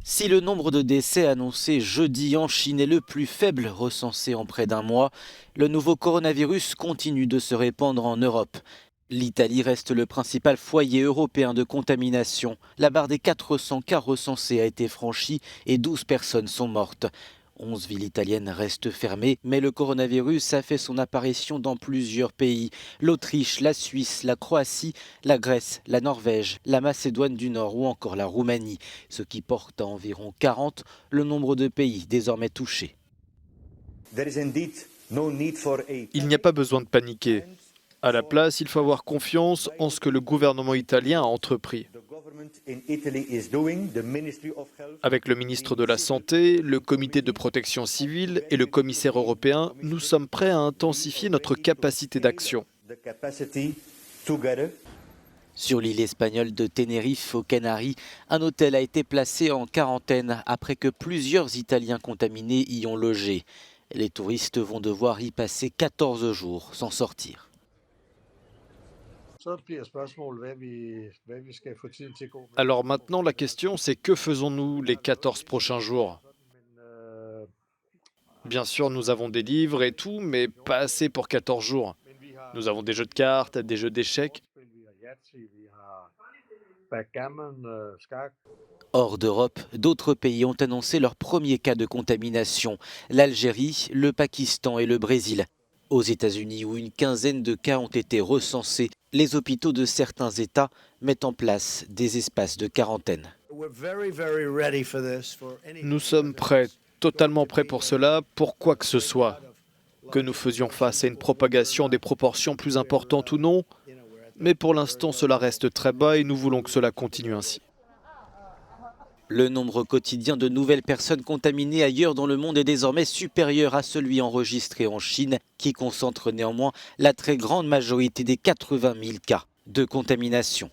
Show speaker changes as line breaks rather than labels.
Si le nombre de décès annoncé jeudi en Chine est le plus faible recensé en près d'un mois, le nouveau coronavirus continue de se répandre en Europe. L'Italie reste le principal foyer européen de contamination. La barre des 400 cas recensés a été franchie et 12 personnes sont mortes. 11 villes italiennes restent fermées, mais le coronavirus a fait son apparition dans plusieurs pays. L'Autriche, la Suisse, la Croatie, la Grèce, la Norvège, la Macédoine du Nord ou encore la Roumanie, ce qui porte à environ 40 le nombre de pays désormais touchés.
Il n'y a pas besoin de paniquer. À la place, il faut avoir confiance en ce que le gouvernement italien a entrepris. Avec le ministre de la Santé, le comité de protection civile et le commissaire européen, nous sommes prêts à intensifier notre capacité d'action.
Sur l'île espagnole de Tenerife, aux Canaries, un hôtel a été placé en quarantaine après que plusieurs Italiens contaminés y ont logé. Les touristes vont devoir y passer 14 jours sans sortir.
Alors maintenant, la question, c'est que faisons-nous les 14 prochains jours? Bien sûr, nous avons des livres et tout, mais pas assez pour 14 jours. Nous avons des jeux de cartes, des jeux d'échecs.
Hors d'Europe, d'autres pays ont annoncé leur premier cas de contamination. L'Algérie, le Pakistan et le Brésil. Aux États-Unis, où une quinzaine de cas ont été recensés, les hôpitaux de certains États mettent en place des espaces de quarantaine.
Nous sommes prêts, totalement prêts pour cela, pour quoi que ce soit. Que nous faisions face à une propagation des proportions plus importantes ou non, mais pour l'instant cela reste très bas et nous voulons que cela continue ainsi.
Le nombre quotidien de nouvelles personnes contaminées ailleurs dans le monde est désormais supérieur à celui enregistré en Chine, qui concentre néanmoins la très grande majorité des 80 000 cas de contamination.